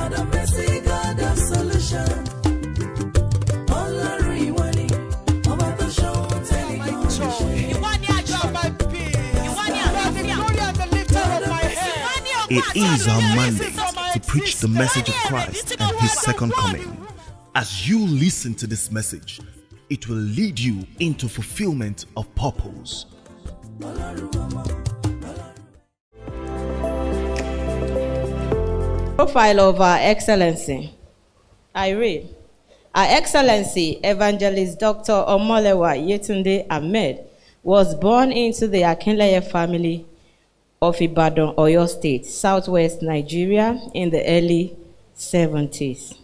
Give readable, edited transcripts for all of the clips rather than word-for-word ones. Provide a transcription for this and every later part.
God of mercy, God of solution. It is our mandate to preach the message of Christ and His second coming. As you listen to this message, it will lead you into fulfillment of purpose. Profile of Our Excellency. I read, Our Excellency Evangelist Dr. Omolewa Ahmed was born into the Akinleye family of Ibadan, Oyo State, southwest Nigeria in the early 70s.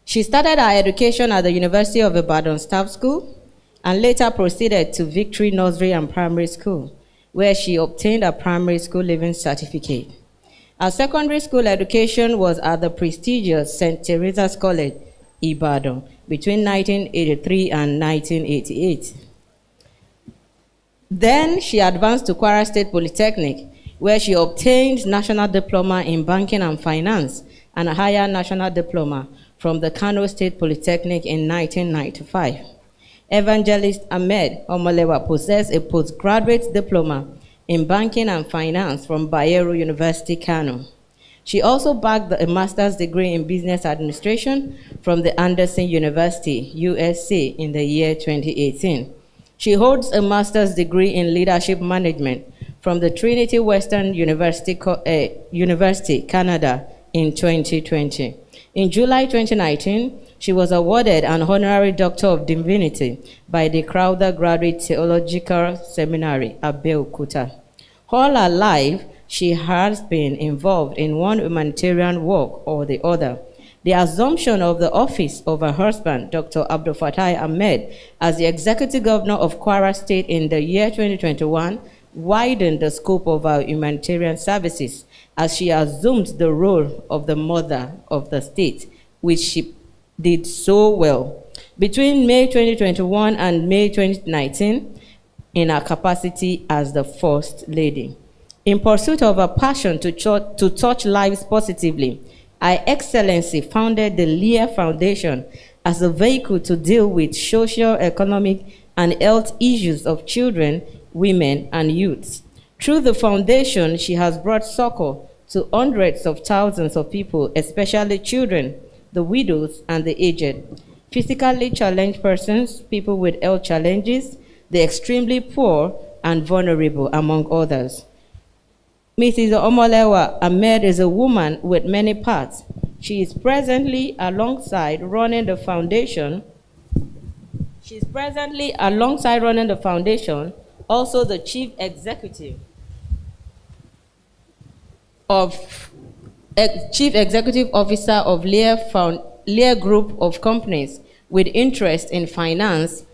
She started her education at the University of Ibadan Staff School and later proceeded to Victory Nursery and Primary School, where she obtained a primary school leaving certificate. Her secondary school education was at the prestigious St. Teresa's College, Ibadan, between 1983 and 1988. Then she advanced to Kwara State Polytechnic, where she obtained National Diploma in Banking and Finance and a higher National Diploma from the Kano State Polytechnic in 1995. Evangelist Ahmed Omolewa possessed a postgraduate diploma in Banking and Finance from Bayero University, Kano. She also bagged a master's degree in Business Administration from the Anderson University, USC, in the year 2018. She holds a master's degree in leadership management from the Trinity Western University, Canada in 2020. In July 2019, she was awarded an honorary Doctor of Divinity by the Crowther Graduate Theological Seminary, Abeokuta. All her life, she has been involved in one humanitarian work or the other. The assumption of the office of her husband, Dr. Abdul Fattah Ahmed, as the Executive Governor of Kwara State in the year 2021 widened the scope of her humanitarian services as she assumed the role of the mother of the state, which she did so well. Between May 2021 and May 2019, in her capacity as the First Lady. In pursuit of her passion to touch lives positively, Her Excellency founded the Lear Foundation as a vehicle to deal with social, economic, and health issues of children, women, and youths. Through the foundation, she has brought succor to hundreds of thousands of people, especially children, the widows, and the aged, physically challenged persons, people with health challenges, the extremely poor, and vulnerable, among others. Mrs. Omolewa Ahmed is a woman with many parts. She is presently alongside running the foundation. Also the Chief Executive Officer of Lear Group of Companies with interest in finance,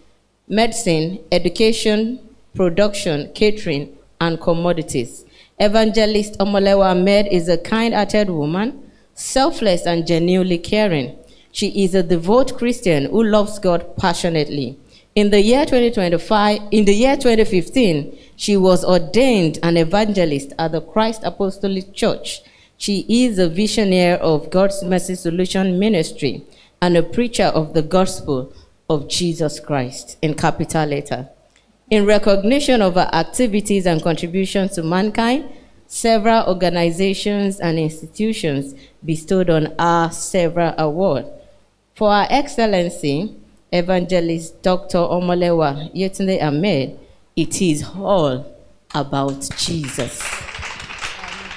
medicine, education, production, catering, and commodities. Evangelist Omolewa Ahmed is a kind-hearted woman, selfless and genuinely caring. She is a devout Christian who loves God passionately. In the year 2015, she was ordained an evangelist at the Christ Apostolic Church. She is a visionary of God's Mercy Solution Ministry and a preacher of the gospel of Jesus Christ, in capital letter. In recognition of her activities and contributions to mankind, several organizations and institutions bestowed on her several awards. For Her Excellency, Evangelist Dr. Omolewa Ahmed, it is all about Jesus.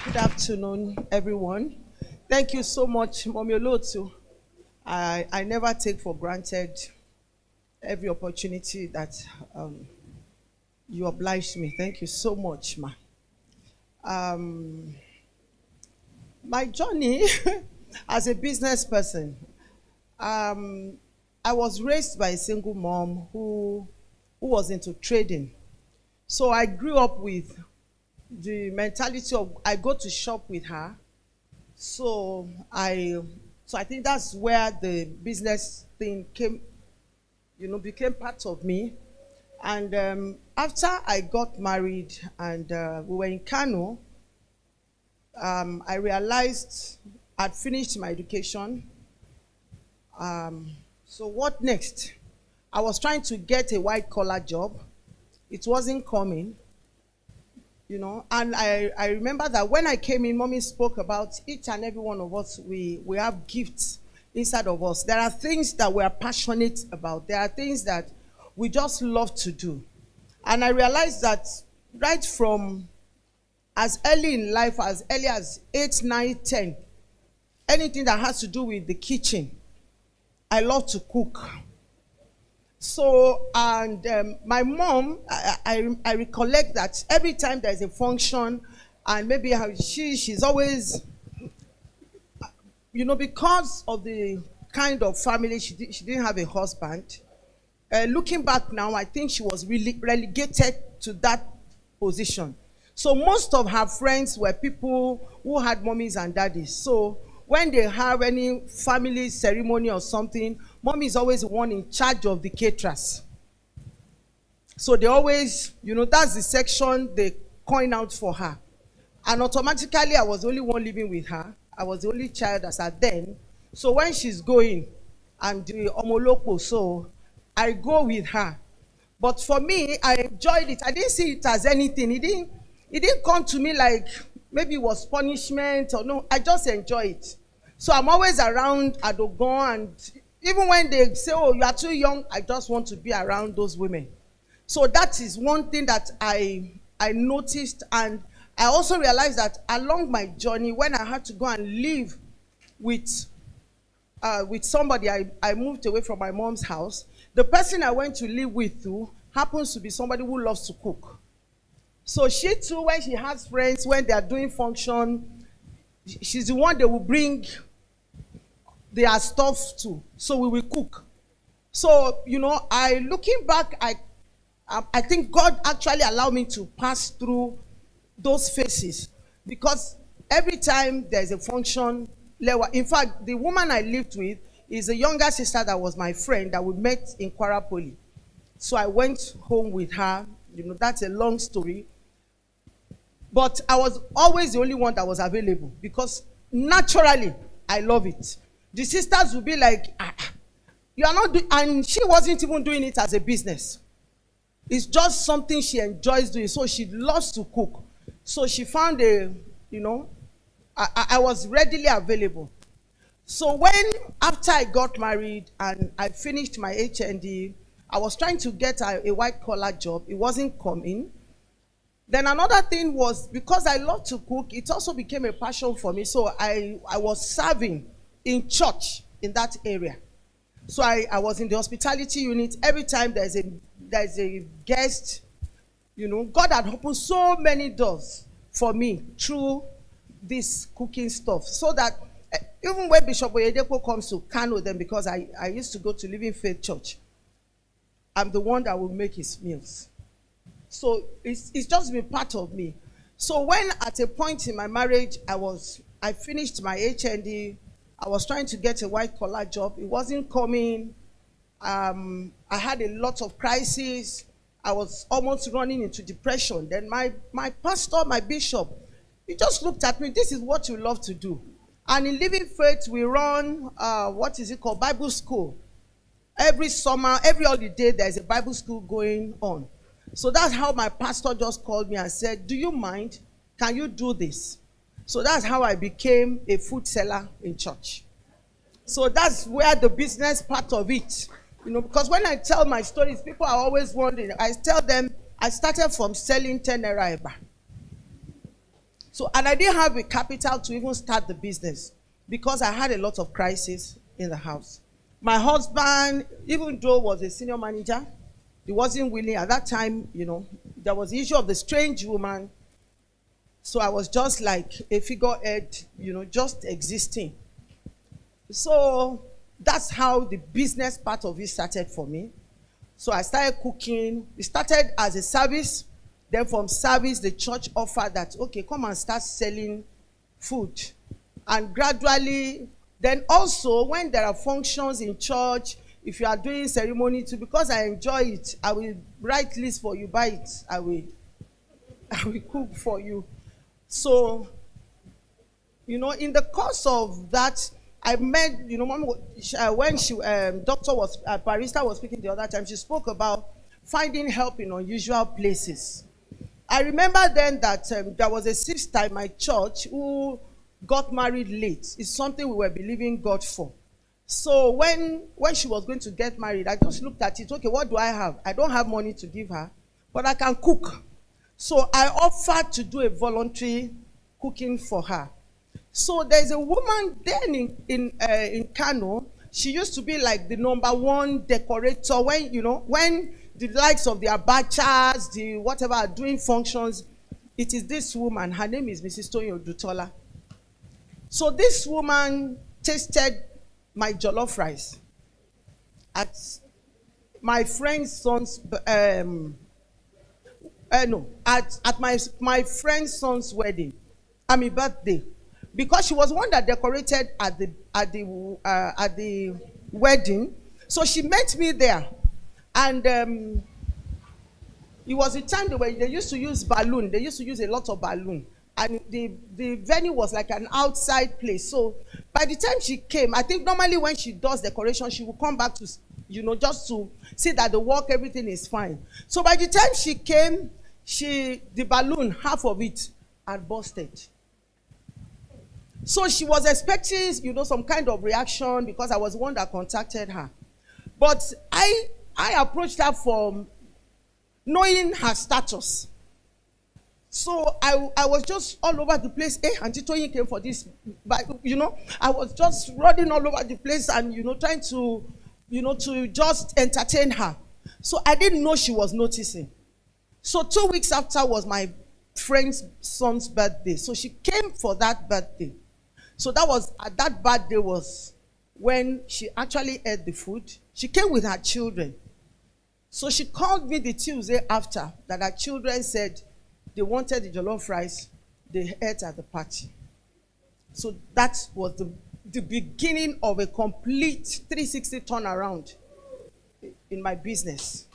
Good afternoon, everyone. Thank you so much, Mommy Olotu. I never take for granted every opportunity that you obliged me. Thank you so much, ma. My journey as a business person, I was raised by a single mom who was into trading. So I grew up with the mentality of I go to shop with her. So I think that's where the business thing became part of me. And after I got married and we were in Kano, I realized I'd finished my education. So what next? I was trying to get a white collar job. It wasn't coming, and I remember that when I came in, Mommy spoke about each and every one of us, we have gifts inside of us. There are things that we are passionate about. There are things that we just love to do. And I realized that right from as early in life, as early as 8, 9, 10, anything that has to do with the kitchen, I love to cook. So, and my mom, I recollect that every time there's a function, and maybe she's always, because of the kind of family, she didn't have a husband. Looking back now, I think she was really relegated to that position. So most of her friends were people who had mommies and daddies. So when they have any family ceremony or something, mommy is always the one in charge of the caterers. So they always, that's the section they coin out for her. And automatically, I was the only one living with her. I was the only child as at then. So when she's going and the omoloko, so I go with her. But for me, I enjoyed it. I didn't see it as anything. It didn't come to me like maybe it was punishment or no. I just enjoy it. So I'm always around Adogon, and even when they say, oh, you are too young, I just want to be around those women. So that is one thing that I noticed, and I also realized that along my journey, when I had to go and live with somebody, I moved away from my mom's house. The person I went to live with too happens to be somebody who loves to cook. So she too, when she has friends, when they are doing function, she's the one they will bring their stuff to. So we will cook. So, looking back, I think God actually allowed me to pass through those phases, because every time there's a function, in fact, the woman I lived with is a younger sister that was my friend that we met in Kwara Poly. So I went home with her. That's a long story. But I was always the only one that was available, because naturally, I love it. The sisters would be like, you are not doing, and she wasn't even doing it as a business. It's just something she enjoys doing. So she loves to cook. So she found I was readily available. So after I got married and I finished my HND, I was trying to get a white collar job. It wasn't coming. Then another thing was, because I love to cook, it also became a passion for me. So I was serving in church in that area. So I was in the hospitality unit. Every time there's a guest, God had opened so many doors for me through this cooking stuff. So that even when Bishop Oyedepo comes to Kano, then, because I used to go to Living Faith Church, I'm the one that will make his meals. So it's just been part of me. So when at a point in my marriage, I finished my HND, I was trying to get a white collar job. It wasn't coming. I had a lot of crises. I was almost running into depression. Then my pastor, my bishop, he just looked at me. This is what you love to do. And in Living Faith, we run, Bible school. Every summer, every holiday, there's a Bible school going on. So that's how my pastor just called me and said, do you mind? Can you do this? So that's how I became a food seller in church. So that's where the business part of it, because when I tell my stories, people are always wondering. I tell them I started from selling 10 naira eba. So, and I didn't have a capital to even start the business, because I had a lot of crises in the house. My husband, even though was a senior manager, he wasn't willing at that time. There was the issue of the strange woman. So I was just like a figurehead, just existing. So that's how the business part of it started for me. So I started cooking. It started as a service. Then from service, the church offered that, okay, come and start selling food. And gradually, then also when there are functions in church, if you are doing ceremony too, because I enjoy it, I will write list for you, buy it, I will cook for you. So in the course of that, I met, mom, when doctor was, barrister was speaking the other time, she spoke about finding help in unusual places. I remember then that there was a sister in my church who got married late. It's something we were believing God for. So when she was going to get married, I just looked at it. Okay, what do I have? I don't have money to give her, but I can cook. So I offered to do a voluntary cooking for her. So there's a woman then in Kano. She used to be like the #1 decorator when the likes of the abachas, the whatever are doing functions. It is this woman. Her name is Mrs. Toyin Odutola. So this woman tasted my jollof rice at my friend's son's at my friend's son's wedding. Birthday, because she was one that decorated at the wedding. So she met me there, and it was a time they used to use balloon. They used to use a lot of balloon, and the venue was like an outside place. So by the time she came, I think normally when she does decoration, she will come back to just to see that the work, everything is fine. So by the time she came, the balloon, half of it had busted. So she was expecting, some kind of reaction because I was the one that contacted her. But I approached her from knowing her status. So I was just all over the place. Auntie Toyin came for this. But, I was just running all over the place and, trying to, to just entertain her. So I didn't know she was noticing. So 2 weeks after was my friend's son's birthday. So she came for that birthday. So that birthday was when she actually ate the food. She came with her children. So she called me the Tuesday after that her children said they wanted the jollof rice they ate at the party. So that was the beginning of a complete 360 turnaround in my business.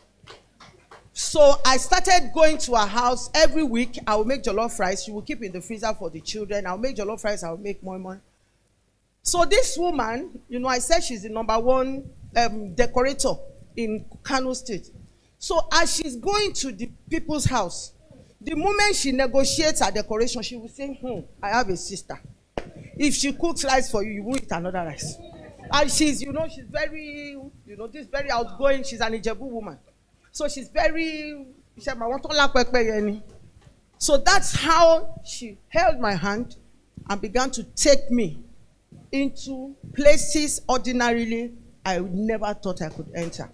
So I started going to her house every week. I will make jollof rice. She will keep in the freezer for the children. I'll make jollof rice. I'll make moi. So this woman, I said she's the #1 decorator in Kano State. So as she's going to the people's house, the moment she negotiates her decoration, she will say, I have a sister. If she cooks rice for you, you will eat another rice. And she's, she's very, very outgoing. She's an Ijebu woman. So she's very, so that's how she held my hand and began to take me into places ordinarily I never thought I could enter.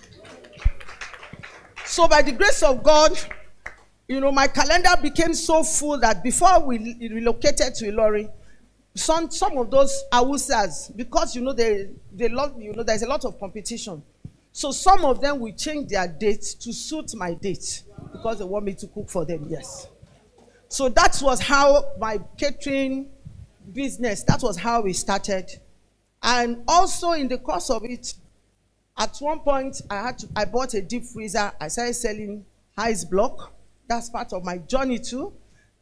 So by the grace of God, my calendar became so full that before we relocated to Ilori, some of those Awusas, because there's a lot of competition. So some of them will change their dates to suit my date because they want me to cook for them, yes. So that was how my catering business, that was how we started. And also in the course of it, at one point I bought a deep freezer. I started selling ice block. That's part of my journey too.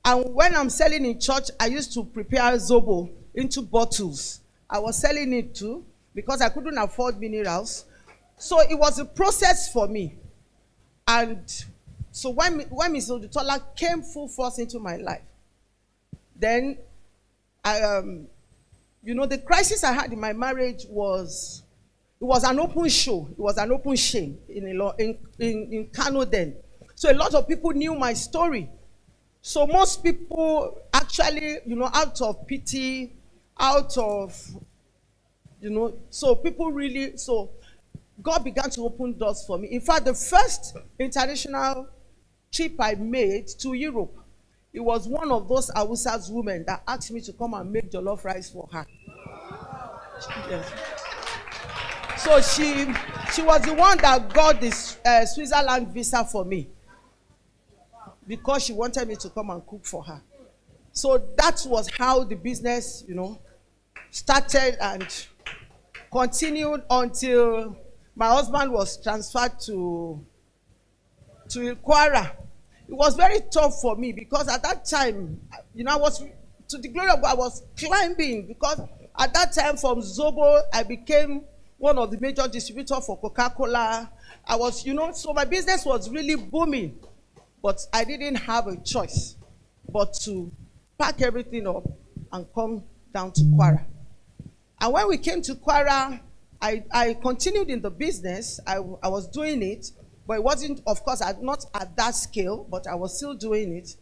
And when I'm selling in church, I used to prepare Zobo into bottles. I was selling it too because I couldn't afford minerals. So it was a process for me. And so when Ms. Odutola came full force into my life, then the crisis I had in my marriage was an open show. It was an open shame in Kano then. So a lot of people knew my story. So most people actually, out of pity, so people really, so God began to open doors for me. In fact, the first international trip I made to Europe, it was one of those Awusa's women that asked me to come and make jollof rice for her. Yes. So she was the one that got this Switzerland visa for me because she wanted me to come and cook for her. So that was how the business, started and continued until my husband was transferred to Kwara. It was very tough for me because at that time, I was to the glory of God, I was climbing because at that time from Zobo, I became one of the major distributors for Coca-Cola. I was, so my business was really booming, but I didn't have a choice but to pack everything up and come down to Kwara. And when we came to Kwara, I continued in the business. I was doing it, but it wasn't, of course, not at that scale, but I was still doing it.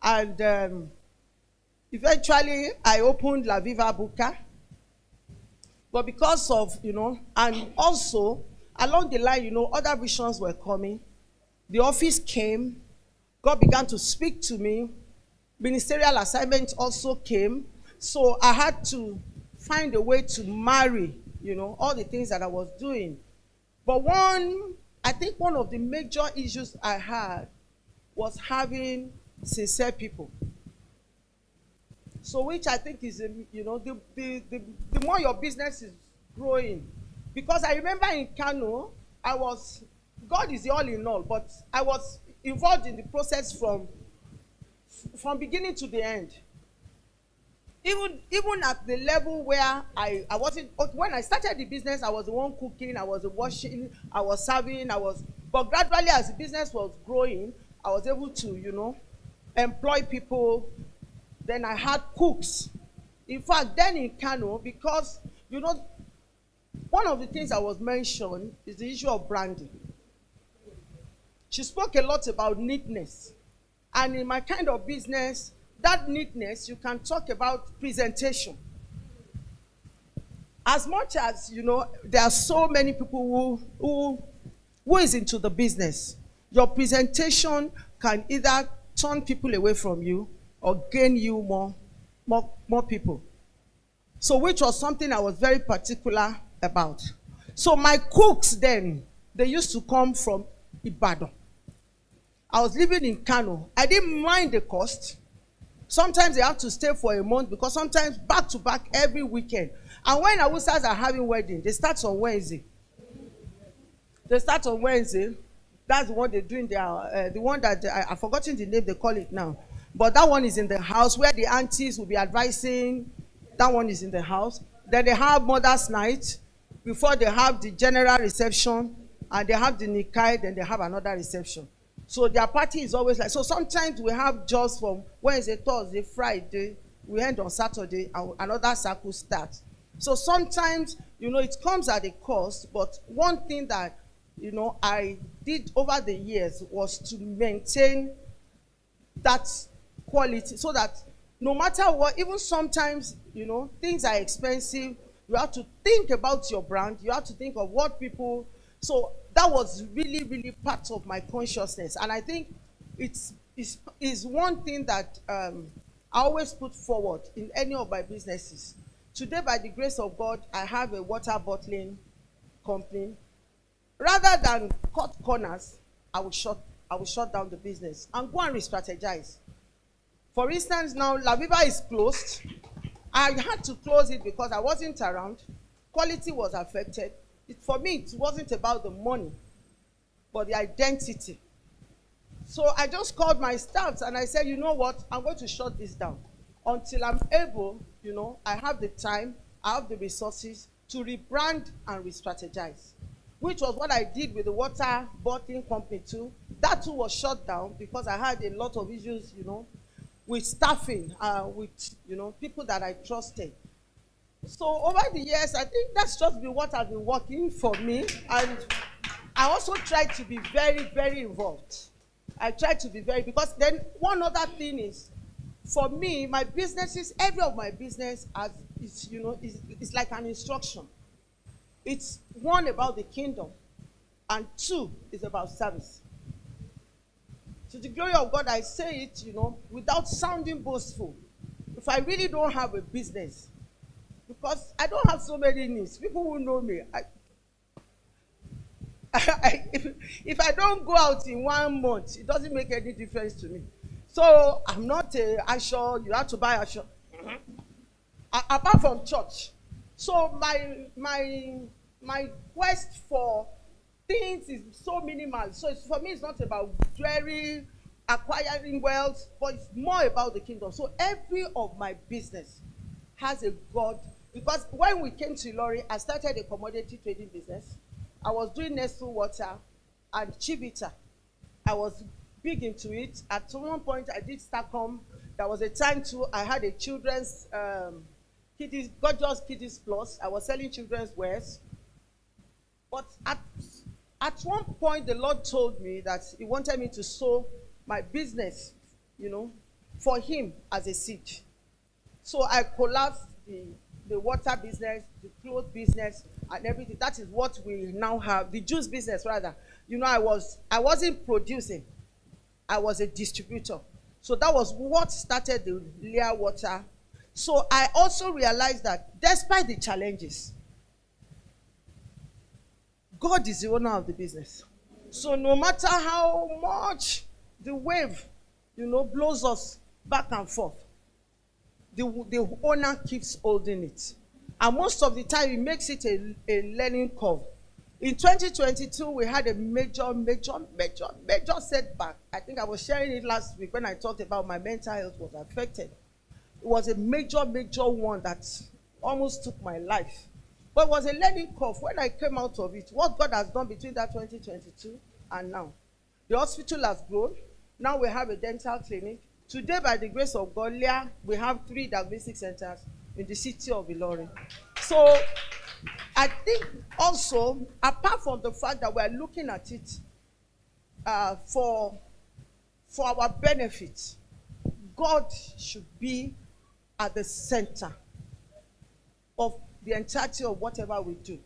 And eventually, I opened La Viva Buka. But because of, and also, along the line, other visions were coming. The office came. God began to speak to me. Ministerial assignments also came. So I had to find a way to marry, all the things that I was doing. But I think one of the major issues I had was having sincere people. So which I think is, the more your business is growing. Because I remember in Kano, God is the all in all, but I was involved in the process from beginning to the end. Even at the level where I wasn't, when I started the business, I was the one cooking, I was the washing, I was serving, but gradually as the business was growing, I was able to, employ people. Then I had cooks. In fact, then in Kano, because, one of the things that was mentioned is the issue of branding. She spoke a lot about neatness. And in my kind of business, that neatness, you can talk about presentation. As much as, there are so many people who is into the business, your presentation can either turn people away from you or gain you more people. So which was something I was very particular about. So my cooks then, they used to come from Ibadan. I was living in Kano. I didn't mind the cost. Sometimes they have to stay for a month because sometimes back to back every weekend. And when Awusas are having wedding, they start on Wednesday. That's the one they're doing the one that I've forgotten the name they call it now. But that one is in the house where the aunties will be advising. That one is in the house. Then they have Mother's Night before they have the general reception, and they have the Nikai, then they have another reception. So their party is always like, so sometimes we have just from Wednesday, Thursday, Friday, we end on Saturday, and another circle starts. So sometimes, it comes at a cost, but one thing that, I did over the years was to maintain that quality so that no matter what, even sometimes, things are expensive, you have to think about your brand, you have to think of what people, so that was really, really part of my consciousness. And I think it's one thing that I always put forward in any of my businesses. Today, by the grace of God, I have a water bottling company. Rather than cut corners, I will shut down the business and go and re-strategize. For instance, now La Viva is closed. I had to close it because I wasn't around. Quality was affected. For me, it wasn't about the money, but the identity. So I just called my staff and I said, you know what, I'm going to shut this down until I'm able, I have the time, I have the resources to rebrand and re-strategize, which was what I did with the water bottling company too. That too was shut down because I had a lot of issues, with staffing, with, people that I trusted. So over the years, I think that's just been what has been working for me. And I also try to be very, very involved. Because then one other thing is, for me, my businesses, every of my business is like an instruction. It's one about the kingdom, and two is about service. To the glory of God, I say it, without sounding boastful. If I really don't have a business, because I don't have so many needs, people who know me, if I don't go out in 1 month, it doesn't make any difference to me. So I'm not Asho, you have to buy Asho. Apart from church. So my quest for things is so minimal. So for me, it's not about jewelry. acquiring wealth, but it's more about the kingdom. So every of my business has a God. Because when we came to Ilori, I started a commodity trading business. I was doing Nestle water and Chivita. I was big into it. At one point, I did Starcom. There was a time too, I had a children's kiddies, gorgeous kiddies plus. I was selling children's wares. But at one point, the Lord told me that He wanted me to sow my business, for Him as a seed. So I collapsed the water business, the clothes business, and everything. That is what we now have. The juice business, rather. I wasn't producing. I was a distributor. So that was what started the Leah water. So I also realized that despite the challenges, God is the owner of the business. So no matter how much the wave, blows us back and forth, the owner keeps holding it. And most of the time, it makes it a learning curve. In 2022, we had a major setback. I think I was sharing it last week when I talked about my mental health was affected. It was a major one that almost took my life. But it was a learning curve. When I came out of it, what God has done between that 2022 and now. The hospital has grown. Now we have a dental clinic. Today, by the grace of God, we have 3 diagnostic centers in the city of Ilori. So I think also, apart from the fact that we are looking at it for our benefit, God should be at the center of the entirety of whatever we do.